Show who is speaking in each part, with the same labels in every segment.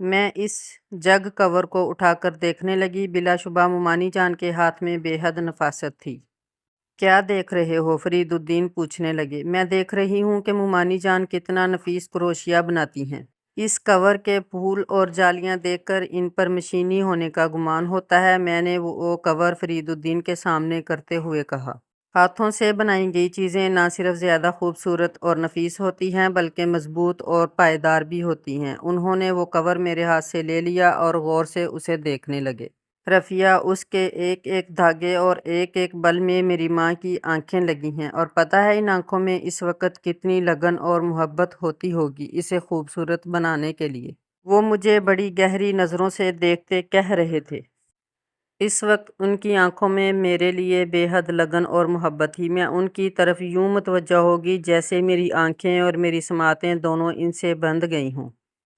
Speaker 1: میں اس جگ کور کو اٹھا کر دیکھنے لگی۔ بلا شبہ مومانی جان کے ہاتھ میں بے حد نفاست تھی۔ کیا دیکھ رہے ہو؟ فرید الدین پوچھنے لگے۔ میں دیکھ رہی ہوں کہ مومانی جان کتنا نفیس کروشیا بناتی ہیں۔ اس کور کے پھول اور جالیاں دیکھ کر ان پر مشینی ہونے کا گمان ہوتا ہے۔ میں نے وہ کور فرید الدین کے سامنے کرتے ہوئے کہا۔ ہاتھوں سے بنائی گئی چیزیں نہ صرف زیادہ خوبصورت اور نفیس ہوتی ہیں بلکہ مضبوط اور پائیدار بھی ہوتی ہیں۔ انہوں نے وہ کور میرے ہاتھ سے لے لیا اور غور سے اسے دیکھنے لگے۔ رفیہ، اس کے ایک ایک دھاگے اور ایک ایک بل میں میری ماں کی آنکھیں لگی ہیں، اور پتہ ہے ان آنکھوں میں اس وقت کتنی لگن اور محبت ہوتی ہوگی اسے خوبصورت بنانے کے لیے۔ وہ مجھے بڑی گہری نظروں سے دیکھتے کہہ رہے تھے۔ اس وقت ان کی آنکھوں میں میرے لیے بے حد لگن اور محبت تھی۔ میں ان کی طرف یوں متوجہ ہوگی جیسے میری آنکھیں اور میری سماعتیں دونوں ان سے بندھ گئی ہوں۔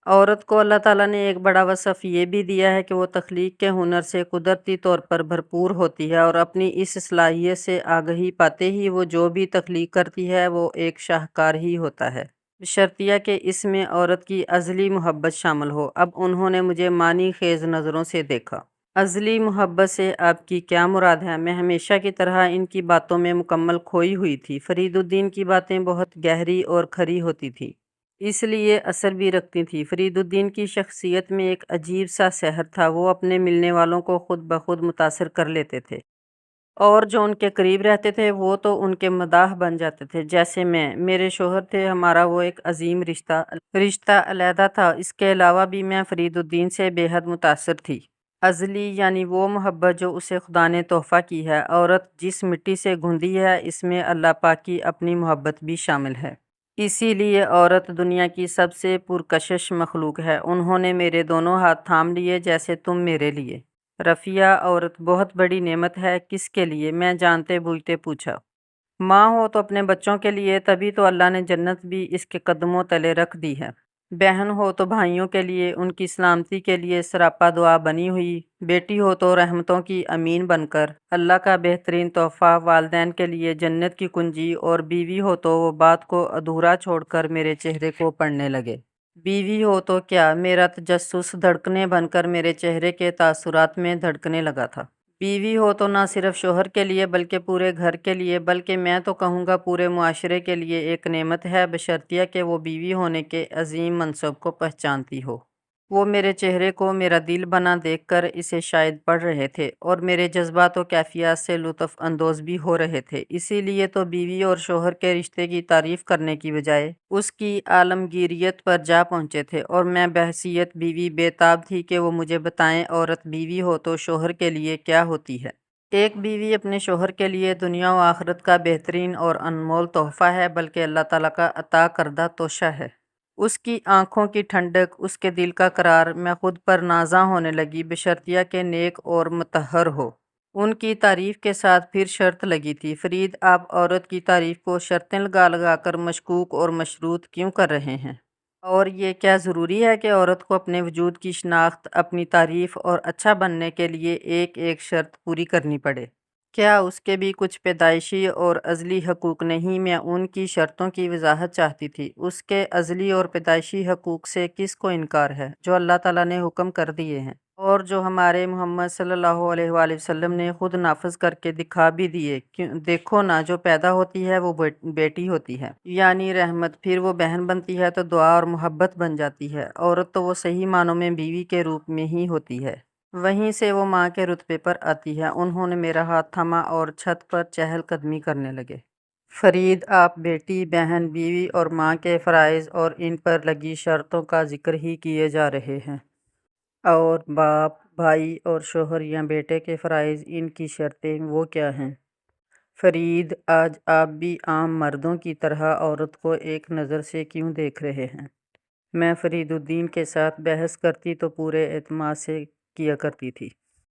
Speaker 1: عورت کو اللہ تعالیٰ نے ایک بڑا وصف یہ بھی دیا ہے کہ وہ تخلیق کے ہنر سے قدرتی طور پر بھرپور ہوتی ہے، اور اپنی اس صلاحیت سے آگہی پاتے ہی وہ جو بھی تخلیق کرتی ہے وہ ایک شاہکار ہی ہوتا ہے، بشرطیہ کہ اس میں عورت کی ازلی محبت شامل ہو۔ اب انہوں نے مجھے معنی خیز نظروں سے دیکھا۔ ازلی محبت سے آپ کی کیا مراد ہے؟ میں ہمیشہ کی طرح ان کی باتوں میں مکمل کھوئی ہوئی تھی۔ فرید الدین کی باتیں بہت گہری اور کھری ہوتی تھیں، اس لیے اثر بھی رکھتی تھی۔ فرید الدین کی شخصیت میں ایک عجیب سا سحر تھا۔ وہ اپنے ملنے والوں کو خود بخود متاثر کر لیتے تھے، اور جو ان کے قریب رہتے تھے وہ تو ان کے مداح بن جاتے تھے۔ جیسے میرے شوہر تھے، ہمارا وہ ایک عظیم رشتہ علیحدہ تھا۔ اس کے علاوہ بھی میں فرید الدین سے بے حد متاثر تھی۔ ازلی یعنی وہ محبت جو اسے خدا نے تحفہ کی ہے۔ عورت جس مٹی سے گھندی ہے اس میں اللہ پاک کی اپنی محبت بھی شامل ہے۔ اسی لیے عورت دنیا کی سب سے پرکشش مخلوق ہے۔ انہوں نے میرے دونوں ہاتھ تھام لیے جیسے تم میرے لیے۔ رفیہ، عورت بہت بڑی نعمت ہے، کس کے لیے؟ میں جانتے بوجھتے پوچھا۔ ماں ہو تو اپنے بچوں کے لیے، تبھی تو اللہ نے جنت بھی اس کے قدموں تلے رکھ دی ہے۔ بہن ہو تو بھائیوں کے لیے، ان کی سلامتی کے لیے سراپا دعا بنی ہوئی۔ بیٹی ہو تو رحمتوں کی امین بن کر اللہ کا بہترین تحفہ والدین کے لیے جنت کی کنجی، اور بیوی ہو تو وہ بات کو ادھورا چھوڑ کر میرے چہرے کو پڑھنے لگے۔ بیوی ہو تو کیا؟ میرا تجسس دھڑکنیں بن کر میرے چہرے کے تاثرات میں دھڑکنے لگا تھا۔ بیوی ہو تو نہ صرف شوہر کے لیے بلکہ پورے گھر کے لیے، بلکہ میں تو کہوں گا پورے معاشرے کے لیے ایک نعمت ہے، بشرطیہ کہ وہ بیوی ہونے کے عظیم منصب کو پہچانتی ہو۔ وہ میرے چہرے کو میرا دل بنا دیکھ کر اسے شاید پڑھ رہے تھے، اور میرے جذبات و کیفیات سے لطف اندوز بھی ہو رہے تھے۔ اسی لیے تو بیوی اور شوہر کے رشتے کی تعریف کرنے کی بجائے اس کی عالمگیریت پر جا پہنچے تھے، اور میں بحیثیت بیوی بے تاب تھی کہ وہ مجھے بتائیں عورت بیوی ہو تو شوہر کے لیے کیا ہوتی ہے۔ ایک بیوی اپنے شوہر کے لیے دنیا و آخرت کا بہترین اور انمول تحفہ ہے، بلکہ اللہ تعالیٰ کا عطا کردہ توشہ ہے۔ اس کی آنکھوں کی ٹھنڈک، اس کے دل کا قرار، میں خود پر نازاں ہونے لگی، بشرطیہ کہ نیک اور مطہر ہو۔ ان کی تعریف کے ساتھ پھر شرط لگی تھی۔ فرید، آپ عورت کی تعریف کو شرطیں لگا لگا کر مشکوک اور مشروط کیوں کر رہے ہیں؟ اور یہ کیا ضروری ہے کہ عورت کو اپنے وجود کی شناخت، اپنی تعریف اور اچھا بننے کے لیے ایک ایک شرط پوری کرنی پڑے؟ کیا اس کے بھی کچھ پیدائشی اور ازلی حقوق نہیں؟ میں ان کی شرطوں کی وضاحت چاہتی تھی۔ اس کے ازلی اور پیدائشی حقوق سے کس کو انکار ہے، جو اللہ تعالیٰ نے حکم کر دیے ہیں، اور جو ہمارے محمد صلی اللہ علیہ وآلہ وسلم نے خود نافذ کر کے دکھا بھی دیے۔ دیکھو نا، جو پیدا ہوتی ہے وہ بیٹی ہوتی ہے، یعنی رحمت، پھر وہ بہن بنتی ہے تو دعا اور محبت بن جاتی ہے۔ عورت تو وہ صحیح معنوں میں بیوی کے روپ میں ہی ہوتی ہے، وہیں سے وہ ماں کے رتبے پر آتی ہے۔ انہوں نے میرا ہاتھ تھاما اور چھت پر چہل قدمی کرنے لگے۔ فرید، آپ بیٹی، بہن، بیوی اور ماں کے فرائض اور ان پر لگی شرطوں کا ذکر ہی کیے جا رہے ہیں، اور باپ، بھائی اور شوہر یا بیٹے کے فرائض، ان کی شرطیں وہ کیا ہیں؟ فرید، آج آپ بھی عام مردوں کی طرح عورت کو ایک نظر سے کیوں دیکھ رہے ہیں؟ میں فرید الدین کے ساتھ بحث کرتی تو پورے اعتماد سے کیا کرتی تھی،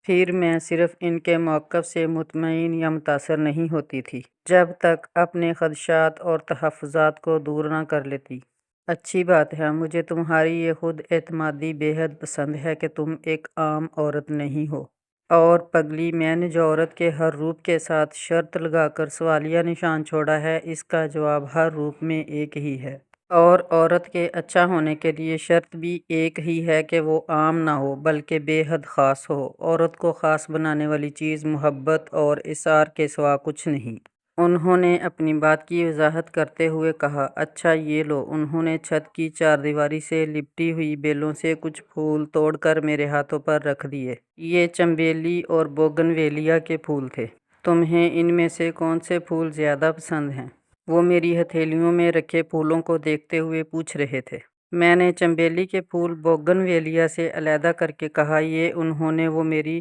Speaker 1: پھر میں صرف ان کے موقف سے مطمئن یا متاثر نہیں ہوتی تھی جب تک اپنے خدشات اور تحفظات کو دور نہ کر لیتی۔ اچھی بات ہے، مجھے تمہاری یہ خود اعتمادی بے حد پسند ہے کہ تم ایک عام عورت نہیں ہو۔ اور پگلی، میں نے جو عورت کے ہر روپ کے ساتھ شرط لگا کر سوالیہ نشان چھوڑا ہے، اس کا جواب ہر روپ میں ایک ہی ہے۔ اور عورت کے اچھا ہونے کے لیے شرط بھی ایک ہی ہے کہ وہ عام نہ ہو بلکہ بے حد خاص ہو۔ عورت کو خاص بنانے والی چیز محبت اور اثار کے سوا کچھ نہیں۔ انہوں نے اپنی بات کی وضاحت کرتے ہوئے کہا، اچھا یہ لو۔ انہوں نے چھت کی چاردیواری سے لپٹی ہوئی بیلوں سے کچھ پھول توڑ کر میرے ہاتھوں پر رکھ دیے۔ یہ چنبیلی اور بوگن ویلیا کے پھول تھے۔ تمہیں ان میں سے کون سے پھول زیادہ پسند ہیں؟ وہ میری ہتھیلیوں میں رکھے پھولوں کو دیکھتے ہوئے پوچھ رہے تھے۔ میں نے چنبیلی کے پھول بوگن ویلیا سے علیحدہ کر کے کہا، یہ انہوں نے وہ میری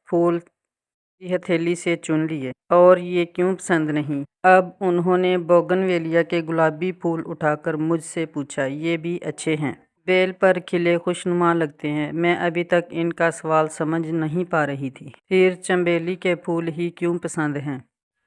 Speaker 1: پھول کی ہتھیلی سے چن لیے۔ اور یہ کیوں پسند نہیں؟ اب انہوں نے بوگن ویلیا کے گلابی پھول اٹھا کر مجھ سے پوچھا، یہ بھی اچھے ہیں؟ بیل پر کھلے خوشنما لگتے ہیں۔ میں ابھی تک ان کا سوال سمجھ نہیں پا رہی تھی۔ پھر چنبیلی کے پھول ہی کیوں پسند ہیں؟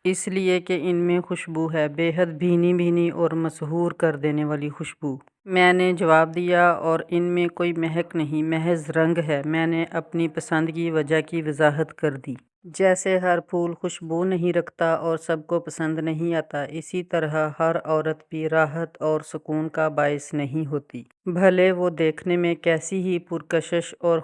Speaker 1: اس لیے کہ ان میں خوشبو ہے، بے حد بھینی بھینی اور مسحور کر دینے والی خوشبو۔ میں نے جواب دیا، اور ان میں کوئی مہک نہیں، محض رنگ ہے۔ میں نے اپنی پسند کی وجہ کی وضاحت کر دی۔ جیسے ہر پھول خوشبو نہیں رکھتا اور سب کو پسند نہیں آتا، اسی طرح ہر عورت بھی راحت اور سکون کا باعث نہیں ہوتی، بھلے وہ دیکھنے میں کیسی ہی پرکشش اور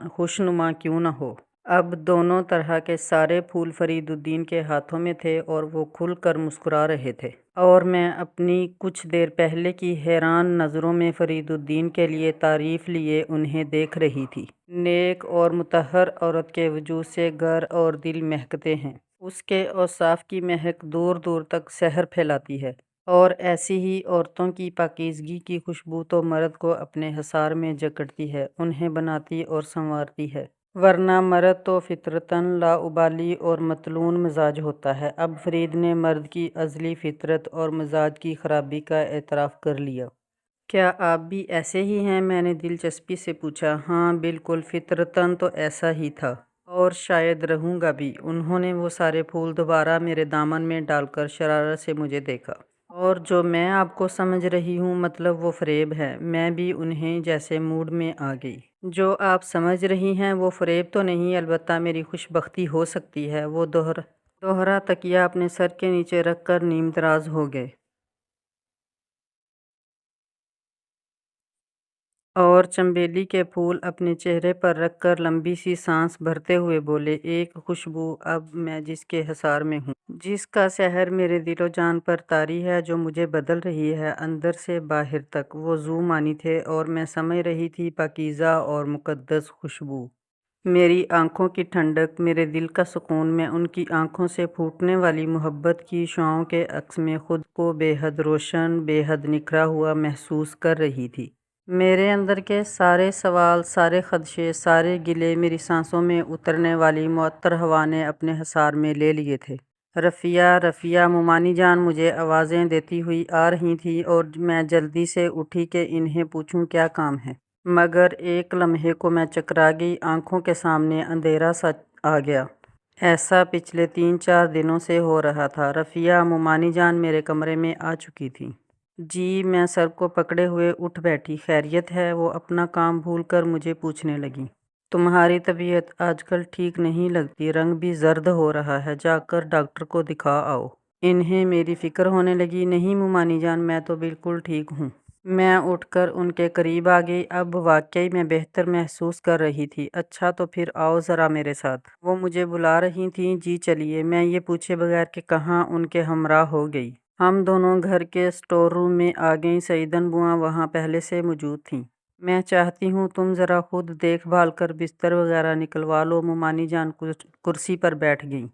Speaker 1: خوشنما کیوں نہ ہو۔ اب دونوں طرح کے سارے پھول فرید الدین کے ہاتھوں میں تھے اور وہ کھل کر مسکرا رہے تھے، اور میں اپنی کچھ دیر پہلے کی حیران نظروں میں فرید الدین کے لیے تعریف لیے انہیں دیکھ رہی تھی۔ نیک اور مطہر عورت کے وجود سے گھر اور دل مہکتے ہیں۔ اس کے اوصاف کی مہک دور دور تک شہر پھیلاتی ہے، اور ایسی ہی عورتوں کی پاکیزگی کی خوشبو تو مرد کو اپنے حصار میں جکڑتی ہے، انہیں بناتی اور سنوارتی ہے، ورنہ مرد تو فطرتاً لاابالی اور مطلون مزاج ہوتا ہے۔ اب فرید نے مرد کی ازلی فطرت اور مزاج کی خرابی کا اعتراف کر لیا۔ کیا آپ بھی ایسے ہی ہیں؟ میں نے دلچسپی سے پوچھا۔ ہاں بالکل، فطرتاً تو ایسا ہی تھا، اور شاید رہوں گا بھی۔ انہوں نے وہ سارے پھول دوبارہ میرے دامن میں ڈال کر شرارت سے مجھے دیکھا۔ اور جو میں آپ کو سمجھ رہی ہوں، مطلب وہ فریب ہے۔ میں بھی انہیں جیسے موڈ میں آ گئی۔ جو آپ سمجھ رہی ہیں وہ فریب تو نہیں، البتہ میری خوش بختی ہو سکتی ہے۔ وہ دوہرا تکیہ اپنے سر کے نیچے رکھ کر نیم دراز ہو گئے، اور چنبیلی کے پھول اپنے چہرے پر رکھ کر لمبی سی سانس بھرتے ہوئے بولے، ایک خوشبو اب میں جس کے حصار میں ہوں، جس کا سحر میرے دل و جان پر طاری ہے، جو مجھے بدل رہی ہے اندر سے باہر تک۔ وہ ذو معنی تھے، اور میں سمجھ رہی تھی پاکیزہ اور مقدس خوشبو۔ میری آنکھوں کی ٹھنڈک، میرے دل کا سکون، میں ان کی آنکھوں سے پھوٹنے والی محبت کی شعاعوں کے عکس میں خود کو بے حد روشن، بے حد نکھرا ہوا محسوس کر رہی تھی۔ میرے اندر کے سارے سوال، سارے خدشے، سارے گلے میری سانسوں میں اترنے والی معطر ہوا نے اپنے حصار میں لے لیے تھے۔ رفیہ، رفیہ، مومانی جان مجھے آوازیں دیتی ہوئی آ رہی تھیں، اور میں جلدی سے اٹھی کہ انہیں پوچھوں کیا کام ہے، مگر ایک لمحے کو میں چکرا گئی۔ آنکھوں کے سامنے اندھیرا سا آ گیا۔ ایسا پچھلے 3-4 دنوں سے ہو رہا تھا۔ رفیہ، مومانی جان میرے کمرے میں آ چکی تھیں۔ جی، میں سر کو پکڑے ہوئے اٹھ بیٹھی۔ خیریت ہے؟ وہ اپنا کام بھول کر مجھے پوچھنے لگیں۔ تمہاری طبیعت آج کل ٹھیک نہیں لگتی، رنگ بھی زرد ہو رہا ہے، جا کر ڈاکٹر کو دکھا آؤ۔ انہیں میری فکر ہونے لگی۔ نہیں مومانی جان، میں تو بالکل ٹھیک ہوں۔ میں اٹھ کر ان کے قریب آ گئی۔ اب واقعی میں بہتر محسوس کر رہی تھی۔ اچھا تو پھر آؤ ذرا میرے ساتھ۔ وہ مجھے بلا رہی تھیں۔ جی چلیے، میں یہ پوچھے بغیر کہ کہاں ان کے ہمراہ ہو گئی۔ ہم دونوں گھر کے اسٹور روم میں آ گئیں۔ سعیدن بوآں وہاں پہلے سے موجود تھیں۔ میں چاہتی ہوں تم ذرا خود دیکھ بھال کر بستر وغیرہ نکلوا لو۔ مومانی جان کرسی پر بیٹھ گئیں۔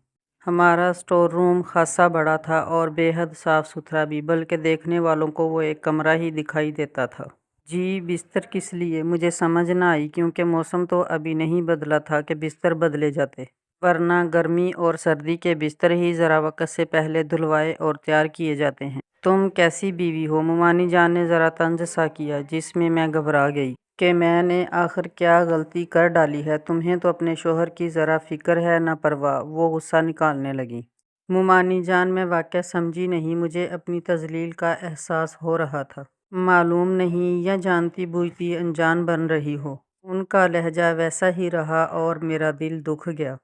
Speaker 1: ہمارا اسٹور روم خاصا بڑا تھا اور بے حد صاف ستھرا بھی، بلکہ دیکھنے والوں کو وہ ایک کمرہ ہی دکھائی دیتا تھا۔ جی، بستر کس لیے؟ مجھے سمجھ نہ آئی، کیونکہ موسم تو ابھی نہیں بدلا تھا کہ بستر بدلے جاتے، ورنہ گرمی اور سردی کے بستر ہی ذرا وقت سے پہلے دھلوائے اور تیار کیے جاتے ہیں۔ تم کیسی بیوی ہو؟ مومانی جان نے ذرا طنز سا کیا، جس میں میں گھبرا گئی کہ میں نے آخر کیا غلطی کر ڈالی ہے۔ تمہیں تو اپنے شوہر کی ذرا فکر ہے نہ پرواہ۔ وہ غصہ نکالنے لگیں۔ مومانی جان، میں واقعہ سمجھی نہیں، مجھے اپنی تذلیل کا احساس ہو رہا تھا۔ معلوم نہیں، یا جانتی بوجھتی انجان بن رہی ہو۔ ان کا لہجہ ویسا ہی رہا اور میرا دل دکھ گیا۔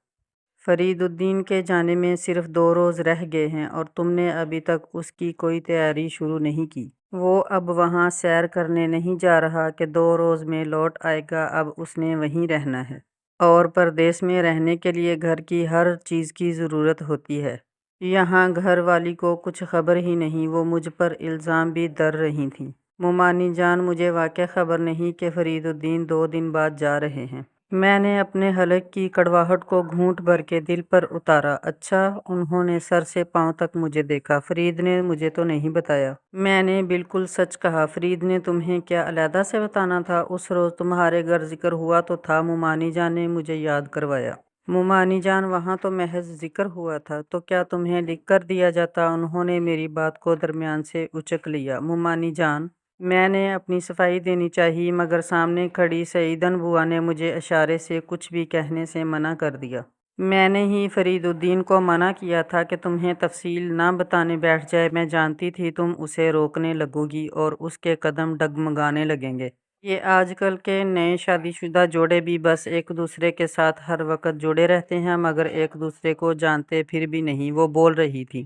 Speaker 1: فرید الدین کے جانے میں صرف 2 روز رہ گئے ہیں اور تم نے ابھی تک اس کی کوئی تیاری شروع نہیں کی۔ وہ اب وہاں سیر کرنے نہیں جا رہا کہ 2 روز میں لوٹ آئے گا، اب اس نے وہیں رہنا ہے۔ اور پردیس میں رہنے کے لیے گھر کی ہر چیز کی ضرورت ہوتی ہے۔ یہاں گھر والی کو کچھ خبر ہی نہیں، وہ مجھ پر الزام بھی در رہی تھیں۔ ممانی جان، مجھے واقع خبر نہیں کہ فرید الدین 2 دن بعد جا رہے ہیں۔ میں نے اپنے حلق کی کڑواہٹ کو گھونٹ بھر کے دل پر اتارا۔ اچھا، انہوں نے سر سے پاؤں تک مجھے دیکھا۔ فرید نے مجھے تو نہیں بتایا۔ میں نے بالکل سچ کہا۔ فرید نے تمہیں کیا علیحدہ سے بتانا تھا؟ اس روز تمہارے گھر ذکر ہوا تو تھا، ممانی جان نے مجھے یاد کروایا۔ ممانی جان، وہاں تو محض ذکر ہوا تھا، تو کیا تمہیں لکھ کر دیا جاتا؟ انہوں نے میری بات کو درمیان سے اچک لیا۔ ممانی جان، میں نے اپنی صفائی دینی چاہی، مگر سامنے کھڑی سعیدن بوا نے مجھے اشارے سے کچھ بھی کہنے سے منع کر دیا۔ میں نے ہی فرید الدین کو منع کیا تھا کہ تمہیں تفصیل نہ بتانے بیٹھ جائے۔ میں جانتی تھی تم اسے روکنے لگو گی اور اس کے قدم ڈگمگانے لگیں گے۔ یہ آج کل کے نئے شادی شدہ جوڑے بھی بس ایک دوسرے کے ساتھ ہر وقت جڑے رہتے ہیں، مگر ایک دوسرے کو جانتے پھر بھی نہیں۔ وہ بول رہی تھی،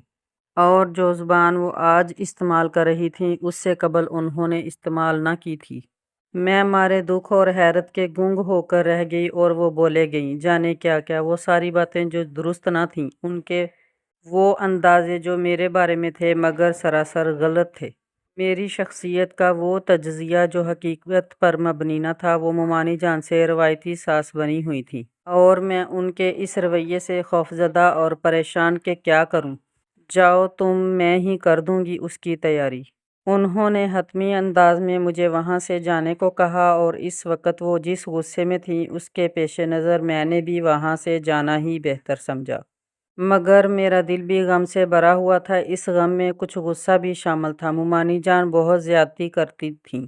Speaker 1: اور جو زبان وہ آج استعمال کر رہی تھیں اس سے قبل انہوں نے استعمال نہ کی تھی۔ میں مارے دکھ اور حیرت کے گنگ ہو کر رہ گئی اور وہ بولے گئیں، جانے کیا کیا، وہ ساری باتیں جو درست نہ تھیں، ان کے وہ اندازے جو میرے بارے میں تھے مگر سراسر غلط تھے، میری شخصیت کا وہ تجزیہ جو حقیقت پر مبنی نہ تھا، وہ ممانی جان سے روایتی ساس بنی ہوئی تھی، اور میں ان کے اس رویے سے خوفزدہ اور پریشان کہ کیا کروں۔ جاؤ تم، میں ہی کر دوں گی اس کی تیاری۔ انہوں نے حتمی انداز میں مجھے وہاں سے جانے کو کہا، اور اس وقت وہ جس غصے میں تھیں اس کے پیش نظر میں نے بھی وہاں سے جانا ہی بہتر سمجھا۔ مگر میرا دل بھی غم سے بھرا ہوا تھا، اس غم میں کچھ غصہ بھی شامل تھا۔ ممانی جان بہت زیادتی کرتی تھیں۔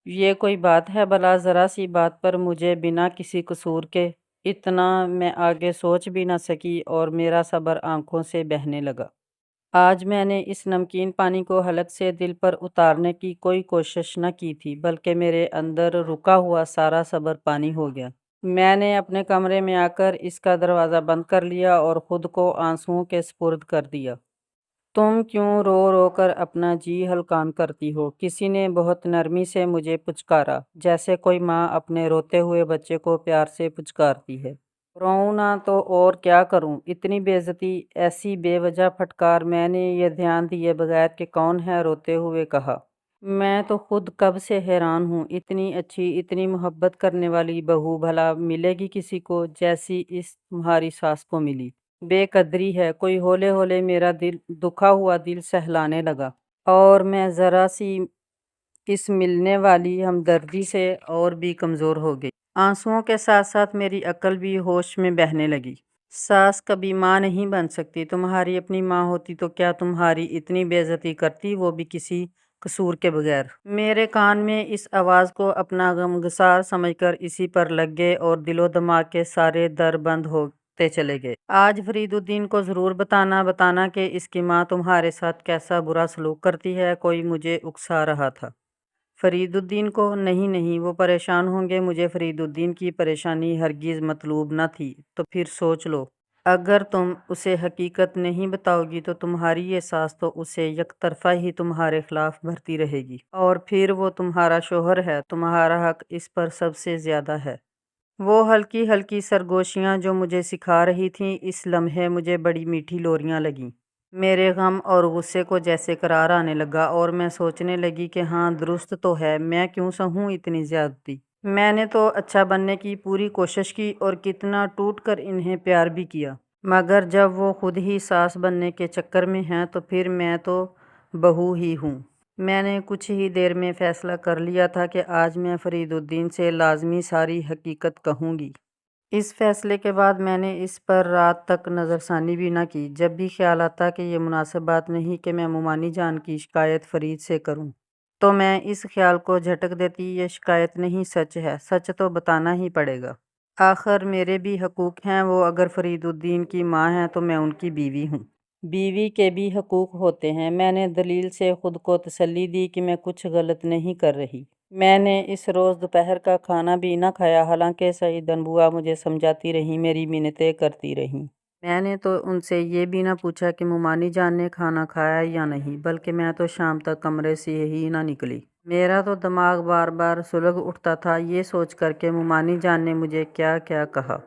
Speaker 1: یہ کوئی بات ہے بھلا؟ ذرا سی بات پر مجھے بنا کسی قصور کے اتنا میں آگے سوچ بھی نہ سکی اور میرا صبر آنکھوں سے بہنے لگا۔ آج میں نے اس نمکین پانی کو حلق سے دل پر اتارنے کی کوئی کوشش نہ کی تھی، بلکہ میرے اندر رکا ہوا سارا صبر پانی ہو گیا۔ میں نے اپنے کمرے میں آ کر اس کا دروازہ بند کر لیا اور خود کو آنسوؤں کے سپرد کر دیا۔ تم کیوں رو رو کر اپنا جی ہلکان کرتی ہو؟ کسی نے بہت نرمی سے مجھے پچکارا، جیسے کوئی ماں اپنے روتے ہوئے بچے کو پیار سے پچکارتی ہے۔ روؤں نہ تو اور کیا کروں؟ اتنی بے عزتی، ایسی بے وجہ پھٹکار! میں نے یہ دھیان دیے بغیر کہ کون ہے روتے ہوئے کہا۔ میں تو خود کب سے حیران ہوں، اتنی اچھی، اتنی محبت کرنے والی بہو بھلا ملے گی کسی کو جیسی اس تمہاری ساس کو ملی؟ بے قدری ہے۔ کوئی ہولے ہولے میرا دل، دکھا ہوا دل سہلانے لگا، اور میں ذرا سی اس ملنے والی ہمدردی سے اور بھی کمزور ہو گئی۔ آنسوؤں کے ساتھ ساتھ میری عقل بھی ہوش میں بہنے لگی۔ ساس کبھی ماں نہیں بن سکتی۔ تمہاری اپنی ماں ہوتی تو کیا تمہاری اتنی بے عزتی کرتی، وہ بھی کسی قصور کے بغیر؟ میرے کان میں اس آواز کو اپنا غمگسار سمجھ کر اسی پر لگ گئے اور دل و دماغ کے سارے در بند ہوتے چلے گئے۔ آج فرید الدین کو ضرور بتانا کہ اس کی ماں تمہارے ساتھ کیسا برا سلوک کرتی ہے۔ کوئی مجھے اکسا رہا تھا۔ فرید الدین کو؟ نہیں نہیں، وہ پریشان ہوں گے۔ مجھے فرید الدین کی پریشانی ہرگز مطلوب نہ تھی۔ تو پھر سوچ لو، اگر تم اسے حقیقت نہیں بتاؤ گی تو تمہاری یہ ساس تو اسے یک طرفہ ہی تمہارے خلاف بھرتی رہے گی، اور پھر وہ تمہارا شوہر ہے، تمہارا حق اس پر سب سے زیادہ ہے۔ وہ ہلکی ہلکی سرگوشیاں جو مجھے سکھا رہی تھیں، اس لمحے مجھے بڑی میٹھی لوریاں لگیں۔ میرے غم اور غصے کو جیسے قرار آنے لگا، اور میں سوچنے لگی کہ ہاں، درست تو ہے، میں کیوں سہوں اتنی زیادتی؟ میں نے تو اچھا بننے کی پوری کوشش کی اور کتنا ٹوٹ کر انہیں پیار بھی کیا، مگر جب وہ خود ہی ساس بننے کے چکر میں ہیں تو پھر میں تو بہو ہی ہوں۔ میں نے کچھ ہی دیر میں فیصلہ کر لیا تھا کہ آج میں فرید الدین سے لازمی ساری حقیقت کہوں گی۔ اس فیصلے کے بعد میں نے اس پر رات تک نظر ثانی بھی نہ کی۔ جب بھی خیال آتا کہ یہ مناسب بات نہیں کہ میں ممانی جان کی شکایت فرید سے کروں، تو میں اس خیال کو جھٹک دیتی، یہ شکایت نہیں، سچ ہے، سچ تو بتانا ہی پڑے گا۔ آخر میرے بھی حقوق ہیں، وہ اگر فرید الدین کی ماں ہیں تو میں ان کی بیوی ہوں۔ بیوی کے بھی حقوق ہوتے ہیں۔ میں نے دلیل سے خود کو تسلی دی کہ میں کچھ غلط نہیں کر رہی۔ میں نے اس روز دوپہر کا کھانا بھی نہ کھایا، حالانکہ سعیدن بوا مجھے سمجھاتی رہیں، میری منتیں کرتی رہیں۔ میں نے تو ان سے یہ بھی نہ پوچھا کہ ممانی جان نے کھانا کھایا یا نہیں، بلکہ میں تو شام تک کمرے سے ہی نہ نکلی۔ میرا تو دماغ بار بار سلگ اٹھتا تھا یہ سوچ کر کہ ممانی جان نے مجھے کیا کیا کہا،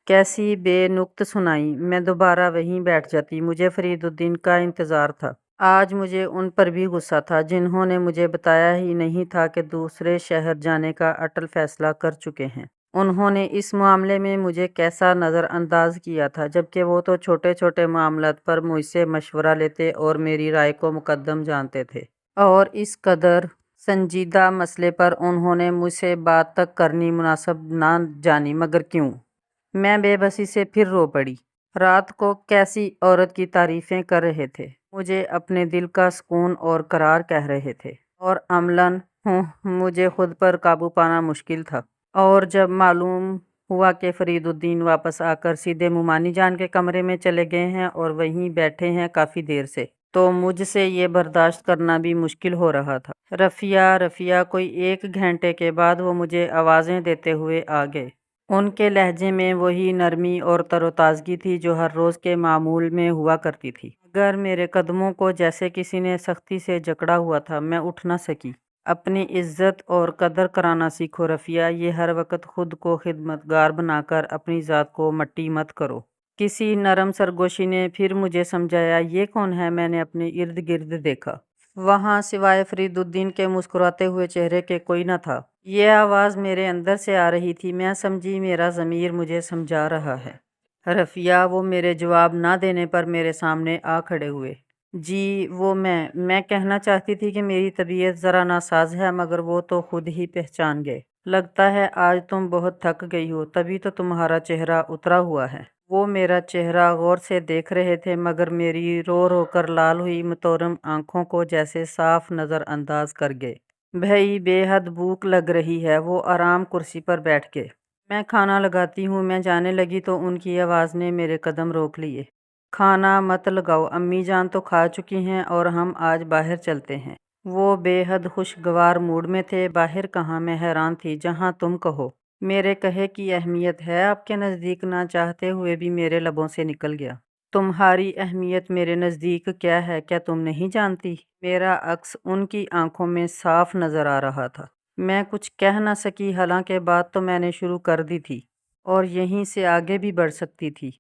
Speaker 1: کیسی بے نقط سنائی۔ میں دوبارہ وہیں بیٹھ جاتی۔ مجھے فرید الدین کا انتظار تھا۔ آج مجھے ان پر بھی غصہ تھا جنہوں نے مجھے بتایا ہی نہیں تھا کہ دوسرے شہر جانے کا اٹل فیصلہ کر چکے ہیں۔ انہوں نے اس معاملے میں مجھے کیسا نظر انداز کیا تھا، جبکہ وہ تو چھوٹے چھوٹے معاملات پر مجھ سے مشورہ لیتے اور میری رائے کو مقدم جانتے تھے، اور اس قدر سنجیدہ مسئلے پر انہوں نے مجھ سے بات تک کرنی مناسب نہ جانی۔ مگر کیوں؟ میں بے بسی سے پھر رو پڑی۔ رات کو کیسی عورت کی تعریفیں کر رہے تھے، مجھے اپنے دل کا سکون اور قرار کہہ رہے تھے، اور عملاً مجھے خود پر قابو پانا مشکل تھا۔ اور جب معلوم ہوا کہ فرید الدین واپس آ کر سیدھے ممانی جان کے کمرے میں چلے گئے ہیں اور وہیں بیٹھے ہیں کافی دیر سے، تو مجھ سے یہ برداشت کرنا بھی مشکل ہو رہا تھا۔ رفیہ، رفیہ! کوئی 1 گھنٹے کے بعد وہ مجھے آوازیں دیتے ہوئے آ گئے۔ ان کے لہجے میں وہی نرمی اور تر و تازگی تھی جو ہر روز کے معمول میں ہوا کرتی تھی، مگر میرے قدموں کو جیسے کسی نے سختی سے جکڑا ہوا تھا۔ میں اٹھ نہ سکی۔ اپنی عزت اور قدر کرانا سیکھو رفیہ، یہ ہر وقت خود کو خدمتگار بنا کر اپنی ذات کو مٹی مت کرو۔ کسی نرم سرگوشی نے پھر مجھے سمجھایا، یہ کون ہے؟ میں نے اپنے ارد گرد دیکھا۔ وہاں سوائے فرید الدین کے مسکراتے ہوئے چہرے کے کوئی نہ تھا۔ یہ آواز میرے اندر سے آ رہی تھی۔ میں سمجھی میرا ضمیر مجھے سمجھا رہا ہے۔ رفیہ! وہ میرے جواب نہ دینے پر میرے سامنے آ کھڑے ہوئے۔ جی، وہ میں کہنا چاہتی تھی کہ میری طبیعت ذرا ناساز ہے، مگر وہ تو خود ہی پہچان گئے۔ لگتا ہے آج تم بہت تھک گئی ہو، تبھی تو تمہارا چہرہ اترا ہوا ہے۔ وہ میرا چہرہ غور سے دیکھ رہے تھے، مگر میری رو رو کر لال ہوئی متورم آنکھوں کو جیسے صاف نظر انداز کر گئے۔ بھئی بے حد بھوک لگ رہی ہے۔ وہ آرام کرسی پر بیٹھ گئے۔ میں کھانا لگاتی ہوں۔ میں جانے لگی تو ان کی آواز نے میرے قدم روک لیے۔ کھانا مت لگاؤ، امی جان تو کھا چکی ہیں اور ہم آج باہر چلتے ہیں۔ وہ بے حد خوشگوار موڈ میں تھے۔ باہر کہاں؟ میں حیران تھی۔ جہاں تم کہو۔ میرے کہے کی اہمیت ہے آپ کے نزدیک؟ نہ چاہتے ہوئے بھی میرے لبوں سے نکل گیا۔ تمہاری اہمیت میرے نزدیک کیا ہے، کیا تم نہیں جانتی؟ میرا عکس ان کی آنکھوں میں صاف نظر آ رہا تھا۔ میں کچھ کہہ نہ سکی، حالانکہ بات تو میں نے شروع کر دی تھی اور یہیں سے آگے بھی بڑھ سکتی تھی۔